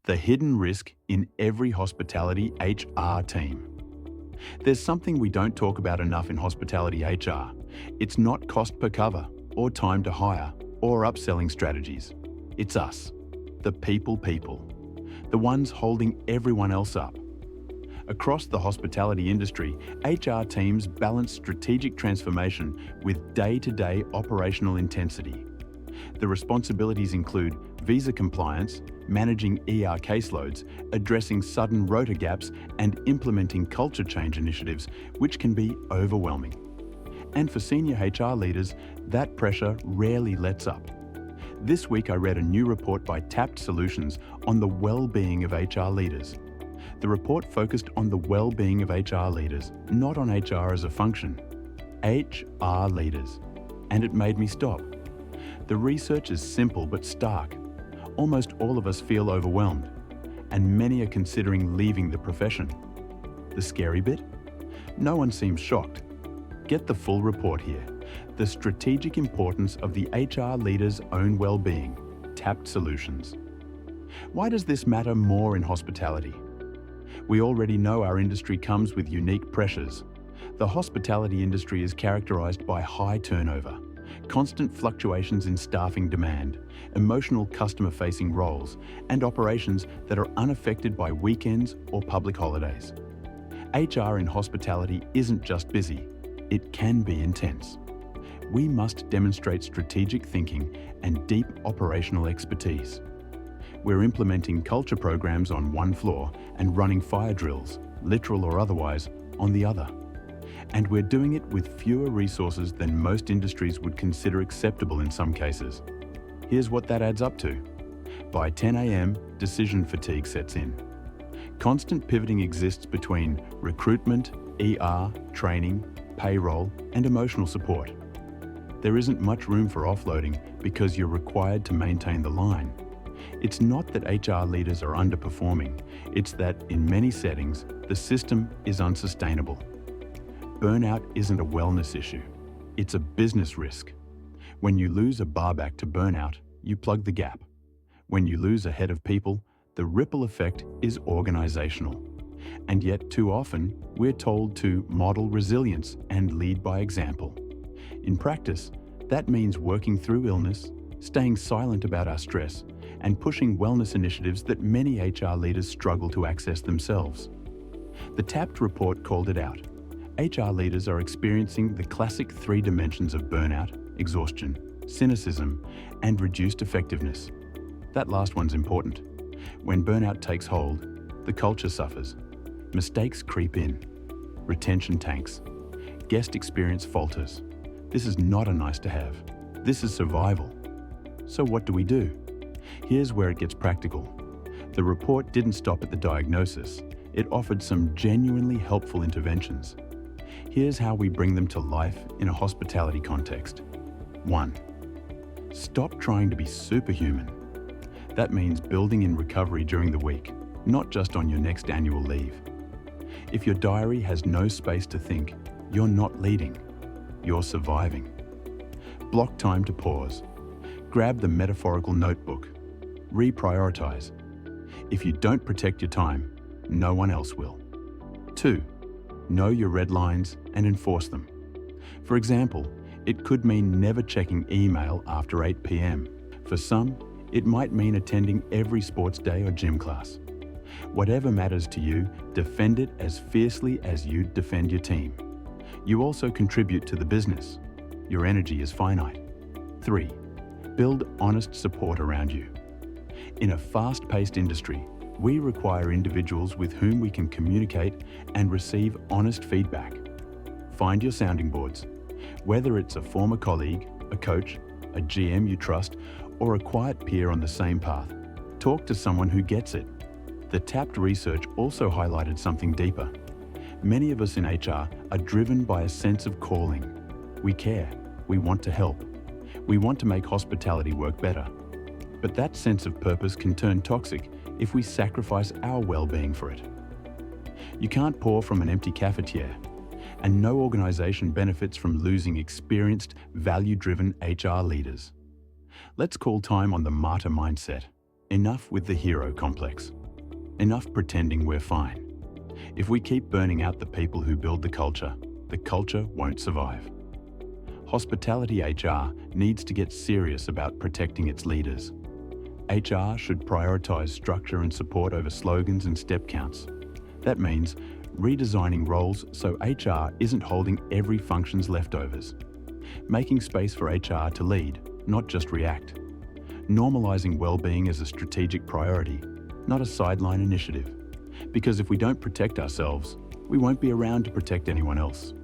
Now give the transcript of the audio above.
The hidden risk in every hospitality HR team. There's something we don't talk about enough in hospitality HR. It's not cost per cover, or time to hire, or upselling strategies. It's us, the people, the ones holding everyone else up. Across the hospitality industry, HR teams balance strategic transformation with day-to-day operational intensity. The responsibilities include visa compliance, managing ER caseloads, addressing sudden rota gaps, and implementing culture change initiatives, which can be overwhelming. And for senior HR leaders, that pressure rarely lets up. This week I read a new report by Tapt Solutions on the well-being of HR leaders. The report focused on the well-being of HR leaders, not on HR as a function. HR leaders. And it made me stop. The research is simple but stark. Almost all of us feel overwhelmed, and many are considering leaving the profession. The scary bit? No one seems shocked. Get the full report here. The strategic importance of the HR leader's own well-being. Tapt Solutions. Why does this matter more in hospitality? We already know our industry comes with unique pressures. The hospitality industry is characterized by high turnover, constant fluctuations in staffing demand, emotional customer-facing roles, and operations that are unaffected by weekends or public holidays. HR in hospitality isn't just busy, it can be intense. We must demonstrate strategic thinking and deep operational expertise. We're implementing culture programs on one floor and running fire drills, literal or otherwise, on the other. And we're doing it with fewer resources than most industries would consider acceptable in some cases. Here's what that adds up to. By 10 a.m., decision fatigue sets in. Constant pivoting exists between recruitment, ER, training, payroll, and emotional support. There isn't much room for offloading because you're required to maintain the line. It's not that HR leaders are underperforming, it's that in many settings, the system is unsustainable. Burnout isn't a wellness issue, it's a business risk. When you lose a barback to burnout, you plug the gap. When you lose a head of people, the ripple effect is organizational. And yet too often, we're told to model resilience and lead by example. In practice, that means working through illness, staying silent about our stress, and pushing wellness initiatives that many HR leaders struggle to access themselves. The Tapt report called it out. HR leaders are experiencing the classic 3 dimensions of burnout, exhaustion, cynicism, and reduced effectiveness. That last one's important. When burnout takes hold, the culture suffers. Mistakes creep in. Retention tanks. Guest experience falters. This is not a nice to have. This is survival. So what do? Here's where it gets practical. The report didn't stop at the diagnosis. It offered some genuinely helpful interventions. Here's how we bring them to life in a hospitality context. 1. Stop trying to be superhuman. That means building in recovery during the week, not just on your next annual leave. If your diary has no space to think, you're not leading, you're surviving. Block time to pause. Grab the metaphorical notebook. Reprioritize. If you don't protect your time, no one else will. 2. Know your red lines and enforce them. For example, it could mean never checking email after 8 p.m. For some, it might mean attending every sports day or gym class. Whatever matters to you, defend it as fiercely as you'd defend your team. You also contribute to the business. Your energy is finite. 3. Build honest support around you. In a fast-paced industry, we require individuals with whom we can communicate and receive honest feedback. Find your sounding boards. Whether it's a former colleague, a coach, a GM you trust, or a quiet peer on the same path, talk to someone who gets it. The Tapt research also highlighted something deeper. Many of us in HR are driven by a sense of calling. We care. We want to help. We want to make hospitality work better. But that sense of purpose can turn toxic if we sacrifice our well-being for it. You can't pour from an empty cafetiere, and no organization benefits from losing experienced, value-driven HR leaders. Let's call time on the martyr mindset. Enough with the hero complex. Enough pretending we're fine. If we keep burning out the people who build the culture won't survive. Hospitality HR needs to get serious about protecting its leaders. HR should prioritize structure and support over slogans and step counts. That means redesigning roles so HR isn't holding every function's leftovers. Making space for HR to lead, not just react. Normalizing well-being as a strategic priority, not a sideline initiative. Because if we don't protect ourselves, we won't be around to protect anyone else.